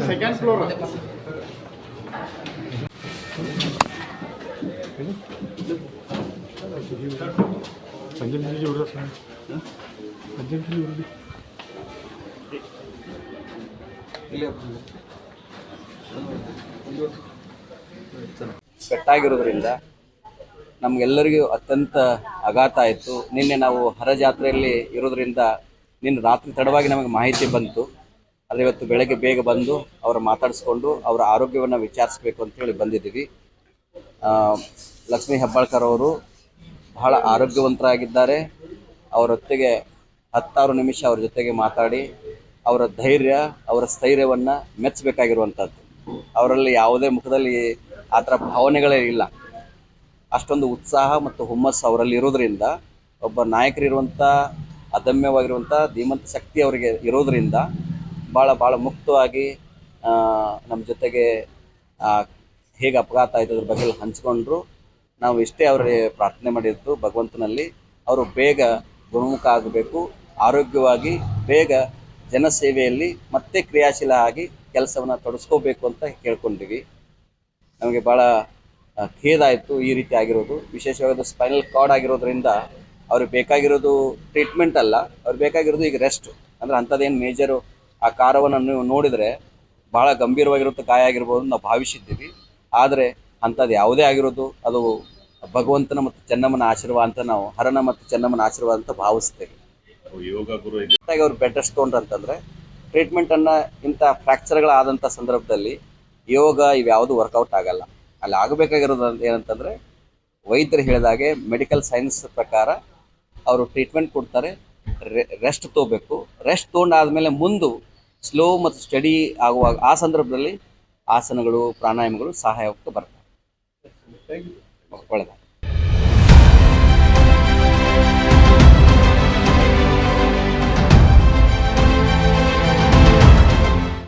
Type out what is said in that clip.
Second floor ಪೆಟ್ಟಾಗಿರೋದ್ರಿಂದ ನಮಗೆಲ್ಲರಿಗೂ ಅತ್ಯಂತ ಆಘಾತ ಆಯಿತು. ನಿನ್ನೆ ನಾವು ಹರಜಾತ್ರೆಯಲ್ಲಿ ಇರೋದ್ರಿಂದ ನಿನ್ನೆ ರಾತ್ರಿ ತಡವಾಗಿ ನಮಗೆ ಮಾಹಿತಿ ಬಂತು. ಆದರೆ ಇವತ್ತು ಬೆಳಗ್ಗೆ ಬೇಗ ಬಂದು ಅವರ ಮಾತಾಡಿಸ್ಕೊಂಡು ಅವರ ಆರೋಗ್ಯವನ್ನು ವಿಚಾರಿಸಬೇಕು ಅಂತೇಳಿ ಬಂದಿದ್ದೀವಿ. ಲಕ್ಷ್ಮೀ ಹೆಬ್ಬಾಳ್ಕರ್ ಅವರು ಬಹಳ ಆರೋಗ್ಯವಂತರಾಗಿದ್ದಾರೆ. ಅವರೊತ್ತಿಗೆ 10 ನಿಮಿಷ ಅವ್ರ ಜೊತೆಗೆ ಮಾತಾಡಿ ಅವರ ಧೈರ್ಯ, ಅವರ ಸ್ಥೈರ್ಯವನ್ನು ಮೆಚ್ಚಬೇಕಾಗಿರುವಂಥದ್ದು. ಅವರಲ್ಲಿ ಯಾವುದೇ ಮುಖದಲ್ಲಿ ಆ ಥರ ಭಾವನೆಗಳೇ ಇಲ್ಲ. ಅಷ್ಟೊಂದು ಉತ್ಸಾಹ ಮತ್ತು ಹುಮ್ಮಸ್ಸು ಅವರಲ್ಲಿ ಇರೋದ್ರಿಂದ, ಒಬ್ಬ ನಾಯಕರಿರುವಂಥ ಅದಮ್ಯವಾಗಿರುವಂಥ ಧೀಮಂತ ಶಕ್ತಿ ಅವರಿಗೆ ಇರೋದರಿಂದ ಭಾಳ ಮುಕ್ತವಾಗಿ ನಮ್ಮ ಜೊತೆಗೆ ಹೇಗೆ ಅಪಘಾತ ಆಯಿತು ಅದ್ರ ಬಗ್ಗೆ ಹಂಚ್ಕೊಂಡ್ರು. ನಾವು ಇಷ್ಟೇ ಅವರಿಗೆ ಪ್ರಾರ್ಥನೆ ಮಾಡಿದ್ದು ಭಗವಂತನಲ್ಲಿ, ಅವರು ಬೇಗ ಗುಣಮುಖ ಆಗಬೇಕು, ಆರೋಗ್ಯವಾಗಿ ಬೇಗ ಜನಸೇವೆಯಲ್ಲಿ ಮತ್ತೆ ಕ್ರಿಯಾಶೀಲ ಆಗಿ ಕೆಲಸವನ್ನು ತೊಡಸ್ಕೋಬೇಕು ಅಂತ ಕೇಳ್ಕೊಂಡಿವಿ. ನಮಗೆ ಭಾಳ ಖೇದ ಆಯಿತು ಈ ರೀತಿ ಆಗಿರೋದು. ವಿಶೇಷವಾಗಿ ಸ್ಪೈನಲ್ ಕಾರ್ಡ್ ಆಗಿರೋದ್ರಿಂದ ಅವ್ರಿಗೆ ಬೇಕಾಗಿರೋದು ಟ್ರೀಟ್ಮೆಂಟ್ ಅಲ್ಲ, ಅವ್ರಿಗೆ ಬೇಕಾಗಿರೋದು ಈಗ ರೆಸ್ಟ್. ಅಂದರೆ ಅಂಥದ್ದೇನು ಮೇಜರು ಆ ಕಾರವನ್ನು ನೀವು ನೋಡಿದರೆ ಭಾಳ ಗಂಭೀರವಾಗಿರುವಂಥ ಗಾಯ ಆಗಿರ್ಬೋದು ನಾವು ಭಾವಿಸಿದ್ದೀವಿ. ಆದರೆ ಅಂಥದ್ದು ಯಾವುದೇ ಆಗಿರೋದು ಅದು ಭಗವಂತನ ಮತ್ತು ಚೆನ್ನಮ್ಮನ ಆಶೀರ್ವಾದ ಅಂತ ನಾವು, ಹರನ ಮತ್ತು ಚೆನ್ನಮ್ಮನ ಆಶೀರ್ವಾದ ಅಂತ ಭಾವಿಸ್ತೇವೆ. ಯೋಗ ಗುರು ಅವ್ರು ಬೆಡ್ ರೆಸ್ಟ್ ತೊಗೊಂಡ್ರು ಅಂತಂದರೆ ಟ್ರೀಟ್ಮೆಂಟನ್ನು ಇಂಥ ಫ್ರ್ಯಾಕ್ಚರ್ಗಳಾದಂಥ ಸಂದರ್ಭದಲ್ಲಿ ಯೋಗ ಇವ್ಯಾವುದು ವರ್ಕೌಟ್ ಆಗಲ್ಲ. ಅಲ್ಲಿ ಆಗಬೇಕಾಗಿರೋದು ಏನಂತಂದರೆ ವೈದ್ಯರು ಹೇಳಿದಾಗೆ ಮೆಡಿಕಲ್ ಸೈನ್ಸ್ ಪ್ರಕಾರ ಅವರು ಟ್ರೀಟ್ಮೆಂಟ್ ಕೊಡ್ತಾರೆ, ರೆಸ್ಟ್ ತೊಗೋಬೇಕು. ರೆಸ್ಟ್ ತೊಗೊಂಡಾದ್ಮೇಲೆ ಮುಂದೆ ಸ್ಲೋ ಮತ್ತು ಸ್ಟಡಿ ಆಗುವಾಗ ಆ ಸಂದರ್ಭದಲ್ಲಿ ಆಸನಗಳು ಪ್ರಾಣಾಯಾಮಗಳು ಸಹಾಯಕ್ಕೆ ಬರ್ತವೆ. ಒಳ್ಳೆಯದು.